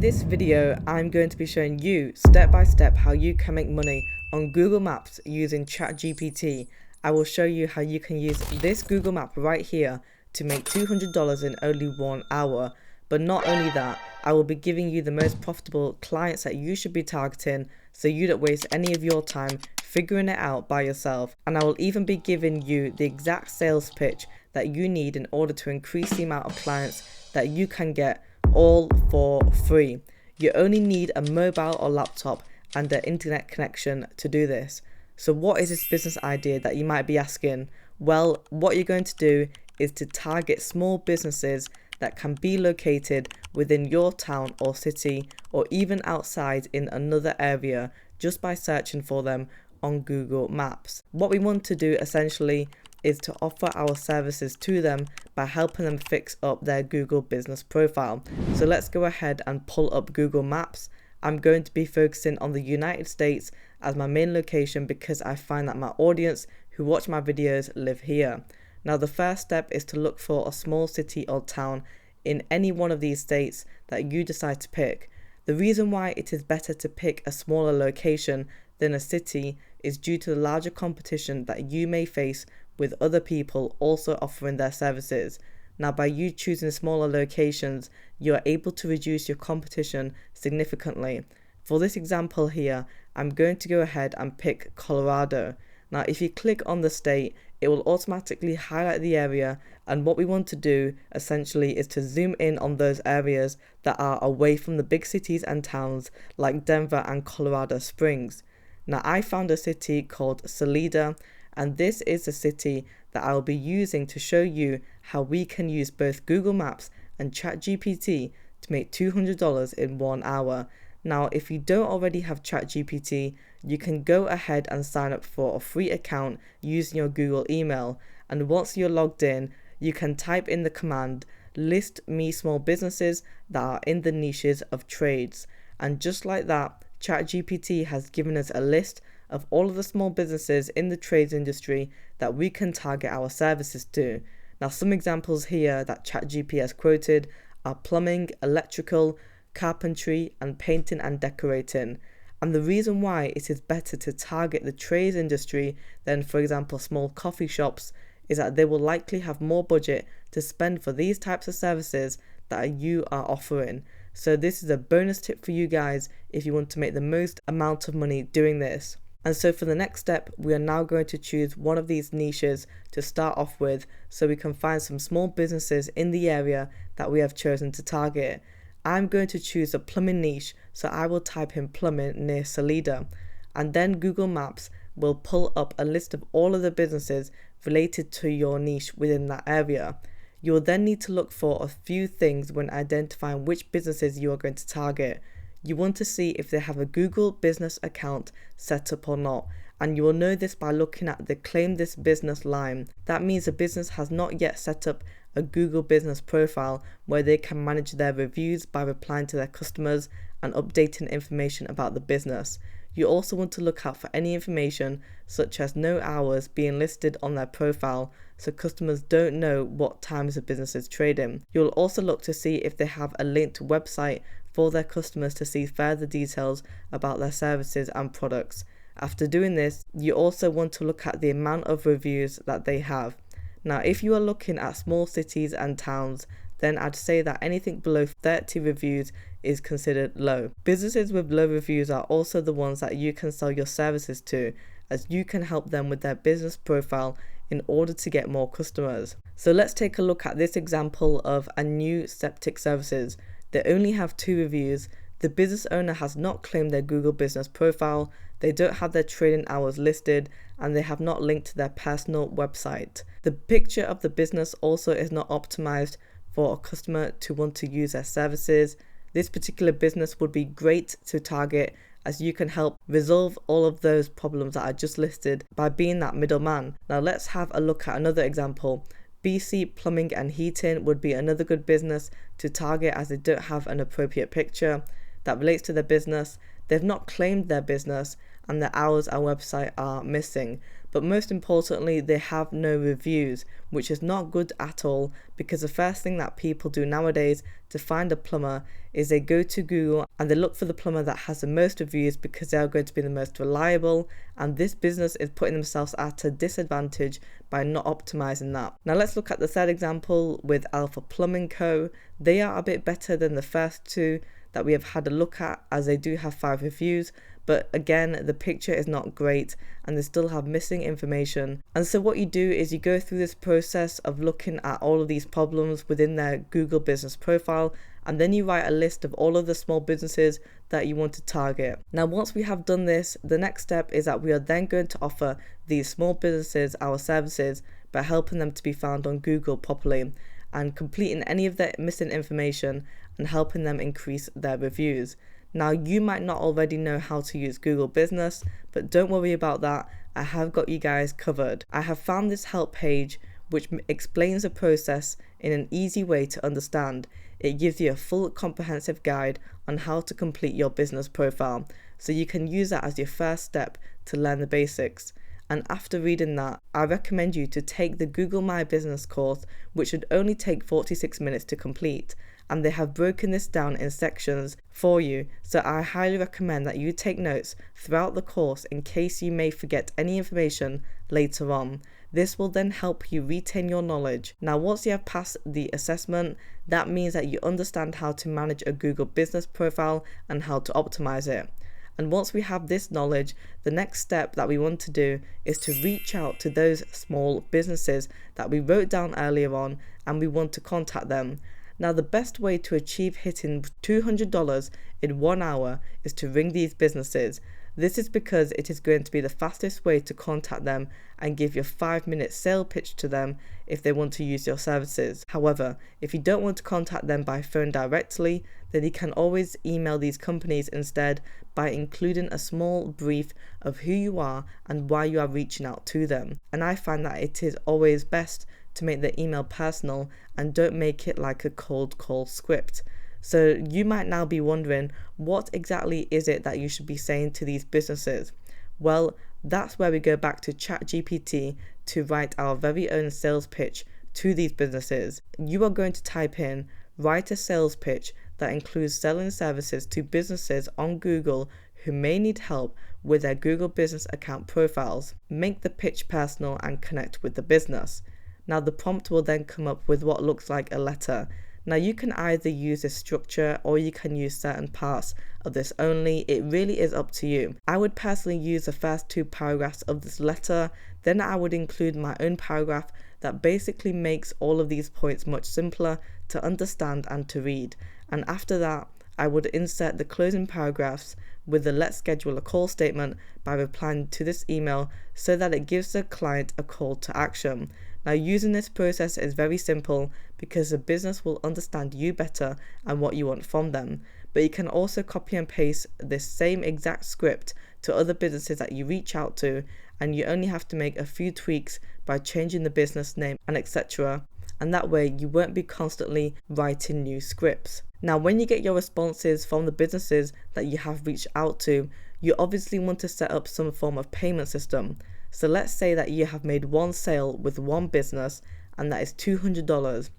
this video, I'm going to be showing you step by step how you can make money on Google Maps using ChatGPT. I will show you how you can use this Google map right here to make $200 in only 1 hour. But not only that, I will be giving you the most profitable clients that you should be targeting so you don't waste any of your time figuring it out by yourself. And I will even be giving you the exact sales pitch that you need in order to increase the amount of clients that you can get all for free. You only need a mobile or laptop and an internet connection to do this. So what is this business idea that you might be asking? Well, what you're going to do is to target small businesses that can be located within your town or city or even outside in another area just by searching for them on Google Maps. What we want to do essentially is to offer our services to them by helping them fix up their Google business profile. So let's go ahead and pull up Google Maps. I'm going to be focusing on the United States as my main location because I find that my audience who watch my videos live here. Now the first step is to look for a small city or town in any one of these states that you decide to pick. The reason why it is better to pick a smaller location than a city is due to the larger competition that you may face with other people also offering their services. Now by you choosing smaller locations, you are able to reduce your competition significantly. For this example here, I'm going to go ahead and pick Colorado. Now if you click on the state, it will automatically highlight the area, and what we want to do essentially is to zoom in on those areas that are away from the big cities and towns like Denver and Colorado Springs. Now I found a city called Salida, and this is the city that I'll be using to show you how we can use both Google Maps and ChatGPT to make $200 in 1 hour. Now, if you don't already have ChatGPT, you can go ahead and sign up for a free account using your Google email. And once you're logged in, you can type in the command, list me small businesses that are in the niches of trades. And just like that, ChatGPT has given us a list of all of the small businesses in the trades industry that we can target our services to. Now, some examples here that ChatGPT has quoted are plumbing, electrical, carpentry, and painting and decorating. And the reason why it is better to target the trades industry than, for example, small coffee shops is that they will likely have more budget to spend for these types of services that you are offering. So this is a bonus tip for you guys if you want to make the most amount of money doing this. And so for the next step, we are now going to choose one of these niches to start off with so we can find some small businesses in the area that we have chosen to target. I'm going to choose a plumbing niche, so I will type in plumbing near Salida, and then Google Maps will pull up a list of all of the businesses related to your niche within that area. You will then need to look for a few things when identifying which businesses you are going to target. You want to see if they have a Google business account set up or not, and you will know this by looking at the claim this business line. That means the business has not yet set up a Google business profile where they can manage their reviews by replying to their customers and updating information about the business. You also want to look out for any information such as no hours being listed on their profile so customers don't know what times the business is trading. You'll also look to see if they have a linked website for their customers to see further details about their services and products. After doing this, you also want to look at the amount of reviews that they have. Now, if you are looking at small cities and towns, then I'd say that anything below 30 reviews is considered low. Businesses with low reviews are also the ones that you can sell your services to, as you can help them with their business profile in order to get more customers. So let's take a look at this example of a new septic services. They only have 2 reviews. The business owner has not claimed their Google business profile, they don't have their trading hours listed, and they have not linked to their personal website. The picture of the business also is not optimized for a customer to want to use their services. This particular business would be great to target as you can help resolve all of those problems that I just listed by being that middleman. Now let's have a look at another example. BC Plumbing and Heating would be another good business to target as they don't have an appropriate picture that relates to their business. They've not claimed their business, and the hours our website are missing. But most importantly, they have no reviews, which is not good at all, because the first thing that people do nowadays to find a plumber is they go to Google and they look for the plumber that has the most reviews because they are going to be the most reliable, and this business is putting themselves at a disadvantage by not optimizing that. Now let's look at the third example with Alpha Plumbing Co. They are a bit better than the first two that we have had a look at, as they do have 5 reviews, but again the picture is not great and they still have missing information. And so what you do is you go through this process of looking at all of these problems within their Google business profile, and then you write a list of all of the small businesses that you want to target. Now once we have done this, the next step is that we are then going to offer these small businesses our services by helping them to be found on Google properly and completing any of the missing information and helping them increase their reviews. Now you might not already know how to use Google Business, but don't worry about that. I have got you guys covered. I have found this help page which explains the process in an easy way to understand. It gives you a full comprehensive guide on how to complete your business profile, so you can use that as your first step to learn the basics. And after reading that, I recommend you to take the Google My Business course, which should only take 46 minutes to complete. And they have broken this down in sections for you, so I highly recommend that you take notes throughout the course in case you may forget any information later on. This will then help you retain your knowledge. Now once you have passed the assessment, that means that you understand how to manage a Google business profile and how to optimize it. And once we have this knowledge, the next step that we want to do is to reach out to those small businesses that we wrote down earlier on, and we want to contact them. Now the best way to achieve hitting $200 in 1 hour is to ring these businesses. This is because it is going to be the fastest way to contact them and give your 5-minute sale pitch to them if they want to use your services. However, if you don't want to contact them by phone directly, then you can always email these companies instead by including a small brief of who you are and why you are reaching out to them. And I find that it is always best to make the email personal and don't make it like a cold call script. So you might now be wondering, what exactly is it that you should be saying to these businesses? Well, that's where we go back to ChatGPT to write our very own sales pitch to these businesses. You are going to type in, write a sales pitch that includes selling services to businesses on Google who may need help with their Google business account profiles. Make the pitch personal and connect with the business. Now the prompt will then come up with what looks like a letter. Now you can either use this structure or you can use certain parts of this only. It really is up to you. I would personally use the first 2 paragraphs of this letter, then I would include my own paragraph that basically makes all of these points much simpler to understand and to read. And after that, I would insert the closing paragraphs with the let's schedule a call statement by replying to this email so that it gives the client a call to action. Now using this process is very simple because the business will understand you better and what you want from them. But you can also copy and paste this same exact script to other businesses that you reach out to, and you only have to make a few tweaks by changing the business name and etc. And that way you won't be constantly writing new scripts. Now when you get your responses from the businesses that you have reached out to, you obviously want to set up some form of payment system. So let's say that you have made one sale with one business and that is $200.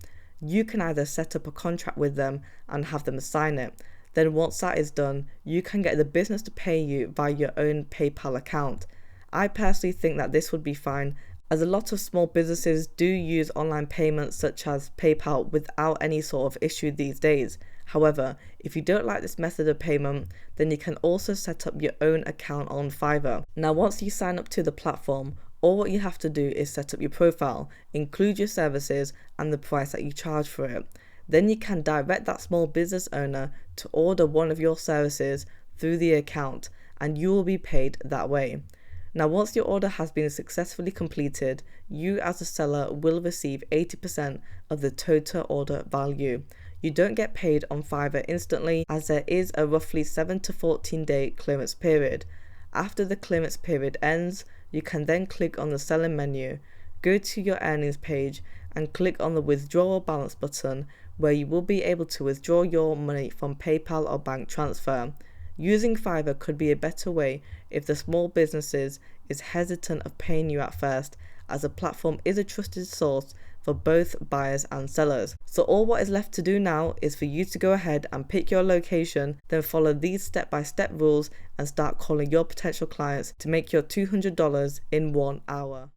You can either set up a contract with them and have them sign it. Then once that is done, you can get the business to pay you via your own PayPal account. I personally think that this would be fine, as a lot of small businesses do use online payments such as PayPal without any sort of issue these days. However, if you don't like this method of payment, then you can also set up your own account on Fiverr. Now once you sign up to the platform, all what you have to do is set up your profile, include your services and the price that you charge for it. Then you can direct that small business owner to order one of your services through the account, and you will be paid that way. Now once your order has been successfully completed, you as a seller will receive 80% of the total order value. You don't get paid on Fiverr instantly, as there is a roughly 7 to 14 day clearance period. After the clearance period ends, you can then click on the selling menu, go to your earnings page and click on the withdrawal balance button, where you will be able to withdraw your money from PayPal or bank transfer. Using Fiverr could be a better way if the small businesses is hesitant of paying you at first, as the platform is a trusted source for both buyers and sellers. So all what is left to do now is for you to go ahead and pick your location, then follow these step-by-step rules and start calling your potential clients to make your $200 in 1 hour.